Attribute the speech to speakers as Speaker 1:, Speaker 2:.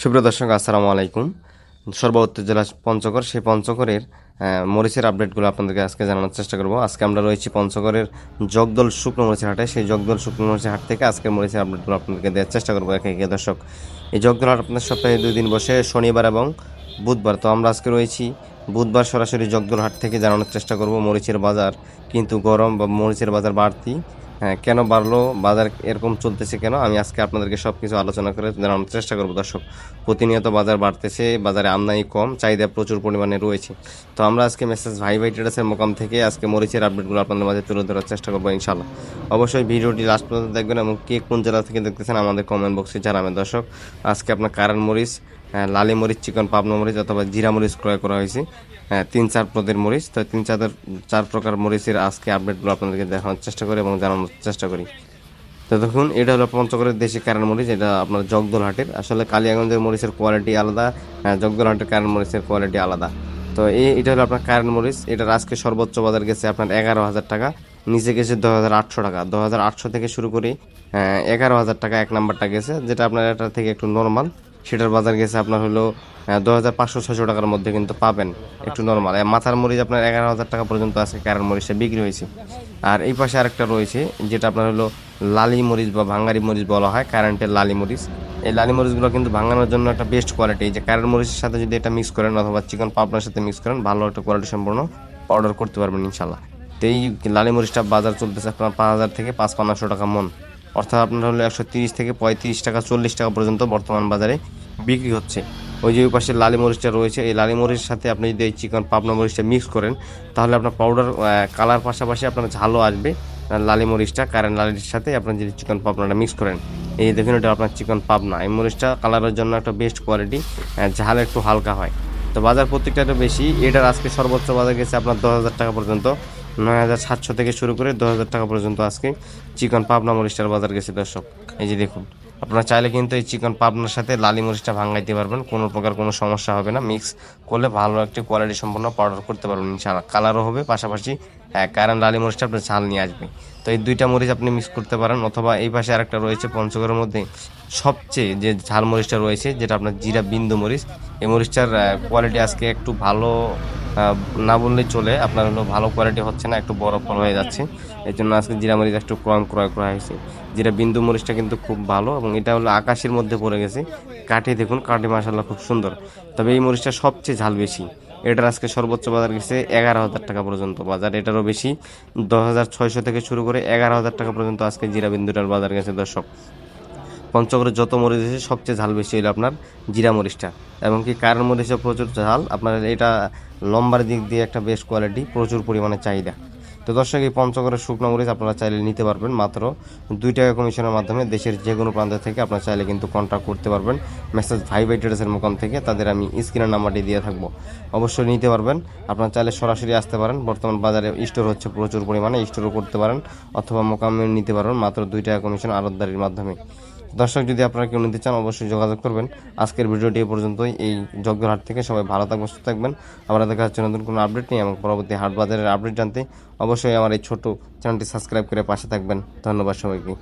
Speaker 1: সুপ্রিয় দর্শক, আসসালামু আলাইকুম। সর্বত্র জেলা পঞ্চগড়, সেই পঞ্চগড়ের মরিচের আপডেটগুলো আপনাদেরকে আজকে জানানোর চেষ্টা করব। আজকে আমরা রয়েছি পঞ্চগড়ের জগদল শুকনো মরিচের হাটে। সেই জগদল শুকনো মরিচের হাট থেকে আজকের মরিচের আপডেটগুলো আপনাদেরকে দেওয়ার চেষ্টা করবো একে একে। দর্শক, এই জগদল হাট আপনাদের সপ্তাহে 2 দিন বসে, শনিবার এবং বুধবার। তো আমরা আজকে রয়েছি বুধবার, সরাসরি জগদল হাট থেকে জানানোর চেষ্টা করব মরিচের বাজার কিন্তু গরম বা মরিচের বাজার বাড়তি। হ্যাঁ, কেন বাড়লো, বাজার এরকম চলতেছে কেন, আমি আজকে আপনাদেরকে সব কিছু আলোচনা করে জানানোর চেষ্টা করবো। দর্শক, প্রতিনিয়ত বাজার বাড়তেছে, বাজারে আমদানি কম, চাহিদা প্রচুর পরিমাণে রয়েছে। তো আমরা আজকে মেসেজ ভাই ভাই ট্রেডার্সের মোকাম থেকে আজকে মরিচের আপডেটগুলো আপনাদের মাঝে তুলে ধরার চেষ্টা করবো ইনশাল্লাহ। অবশ্যই ভিডিওটি লাস্ট পর্যন্ত দেখবেন এবং কে কোন জেলা থেকে দেখতেছেন আমাদের কমেন্ট বক্সে জানাবেন। দর্শক, আজকে আপনার কারণ মরিচ, লালি মরিচ, চিকন পাবনা মরিচ অথবা জিরা মরিচ ক্রয় করা হয়েছে। 3-4 পদের মরিচ। তো 3-4 প্রকার মরিচের আজকে আপডেটগুলো আপনাদেরকে দেখানোর চেষ্টা করি এবং জানানোর চেষ্টা করি। তো দেখুন, এটা হলো পঞ্চগড়ের দেশি কারেন্ট মরিচ। এটা আপনার জগদল হাটের। আসলে কালিয়াগঞ্জের মরিচের কোয়ালিটি আলাদা, জগদল হাটের কারেন্ট মরিচের কোয়ালিটি আলাদা। তো এটা হলো আপনার কারেন্ট মরিচ। এটার আজকে সর্বোচ্চ বাজার গেছে আপনার 11,000 টাকা, নিচে গেছে 10,800 টাকা। 10,800 থেকে শুরু করে 11,000 টাকা এক নাম্বারটা গেছে, যেটা আপনার এটা থেকে একটু নর্মাল। সেটার বাজার গেছে আপনার হলো 2,500-600 টাকার মধ্যে কিন্তু পাবেন, একটু নর্মাল। মাথার মরিচ আপনার 11,000 টাকা পর্যন্ত আজকে কারেন্ট মরিচটা বিক্রি হয়েছে। আর এই পাশে আরেকটা রয়েছে, যেটা আপনার হলো লালি মরিচ বা ভাঙ্গারি মরিচ বলা হয়, কারেন্টের লালি মরিচ। এই লালি মরিচগুলো কিন্তু ভাঙানোর জন্য একটা বেস্ট কোয়ালিটি। যে কারেন্ট মরিচের সাথে যদি এটা মিক্স করেন অথবা চিকন পাবনার সাথে মিক্স করেন, ভালো একটা কোয়ালিটি সম্পূর্ণ পাউডার করতে পারবেন ইনশাল্লাহ। তো এই লালি মরিচটা বাজার চলতেছে আপনার 5,000 থেকে 5,500 টাকা মন, অর্থাৎ আপনার হলো 130 থেকে 35 টাকা 40 টাকা পর্যন্ত বর্তমান বাজারে বিক্রি হচ্ছে। ওই যে ওই পাশে লালি মরিচটা রয়েছে, এই লালি মরিচের সাথে আপনি যদি এই চিকন পাবনা মরিচটা মিক্স করেন, তাহলে আপনার পাউডার কালার পাশাপাশি আপনার ঝালও আসবে। লালি মরিচটা কারেন্ট লালির সাথে আপনার যদি চিকন পাবনাটা মিক্স করেন, এই দেখুন এটা আপনার চিকন পাবনা। এই মরিচটা কালারের জন্য একটা বেস্ট কোয়ালিটি, ঝাল একটু হালকা হয়। তো বাজার প্রত্যেকটা একটু বেশি। এটার আজকে সর্বোচ্চ বাজার গেছে আপনার 10,000 টাকা পর্যন্ত, 9,700 থেকে শুরু করে 10,000 টাকা পর্যন্ত আজকে চিকন পাবনা মরিচটার বাজার গেছে। দর্শক, এই যে দেখুন, আপনারা চাইলে কিন্তু এই চিকন পাবনার সাথে লালি মরিচটা ভাঙাইতে পারবেন, কোনো প্রকার কোনো সমস্যা হবে না। মিক্স করলে ভালো একটি কোয়ালিটি সম্পন্ন পাউডার করতে পারবেন ইনশাআল্লাহ। কালারও হবে, পাশাপাশি কারণ লালি মরিচটা আপনার ঝাল নিয়ে আসবে। তো এই দুইটা মরিচ আপনি মিক্স করতে পারেন, অথবা এই পাশে আরেকটা রয়েছে পঞ্চগড়ের মধ্যে সবচেয়ে যে ঝাল মরিচটা রয়েছে, যেটা আপনার জিরা বিন্দু মরিচ। এই মরিচটার কোয়ালিটি আজকে একটু ভালো না বললেই চলে, আপনার হলো ভালো কোয়ালিটি হচ্ছে না, একটু বড় ফল হয়ে যাচ্ছে। এই জন্য আজকে জিরা মরিচ একটু ক্রয় করা হয়েছে। যেটা বিন্দু মরিচটা কিন্তু খুব ভালো, এবং এটা হলো আকাশের মধ্যে পড়ে গেছে। কাঠি দেখুন, কাঠি মাশাআল্লাহ খুব সুন্দর। তবে এই মরিচটা সবচেয়ে ঝাল বেশি। এটার আজকে সর্বোচ্চ বাজার গেছে 11,000 টাকা পর্যন্ত বাজার, এটারও বেশি 10,600 থেকে শুরু করে 11,000 টাকা পর্যন্ত আজকে জিরা বিন্দুটার বাজার গেছে। দর্শক, পঞ্চগড়ের যত মরিচ আছে সবচেয়ে ঝাল বেশি হলো আপনার জিরা মরিচটা, এবং কি কারণ মরিচও প্রচুর ঝাল। আপনার এটা লম্বার দিক দিয়ে একটা বেস্ট কোয়ালিটি, প্রচুর পরিমাণে চাহিদা। তো দর্শক, এই পঞ্চগড়ের শুকনো মরিচ আপনারা চাইলে নিতে পারবেন মাত্র 2 টাকা কমিশনের মাধ্যমে। দেশের যে কোনো প্রান্ত থেকে আপনারা চাইলে কিন্তু কন্ট্যাক্ট করতে পারবেন মেসেজ ভাই ভাই ট্রেডার্সের মোকাম থেকে। তাদের আমি স্ক্রিনের নাম্বারটি দিয়ে থাকবো, অবশ্যই নিতে পারবেন। আপনারা চাইলে সরাসরি আসতে পারেন, বর্তমান বাজারে স্টোর হচ্ছে প্রচুর পরিমাণে, স্টোরও করতে পারেন, অথবা মোকামে নিতে পারবেন মাত্র 2 টাকা কমিশন আড়তদারির মাধ্যমে। দর্শক, যদি আপনারা কেউ নিতে চান অবশ্যই যোগাযোগ করবেন। আজকের ভিডিওটি এ পর্যন্তই। এই জগদলহাট থেকে সবাই ভালো থাকবেন, সুস্থ থাকবেন। আমরা দেখা হচ্ছে নতুন কোনো আপডেট নিয়ে, এবং পরবর্তী হাট বাজারের আপডেট জানতে অবশ্যই আমার এই ছোট চ্যানেলটি সাবস্ক্রাইব করে পাশে থাকবেন। ধন্যবাদ সবাইকে।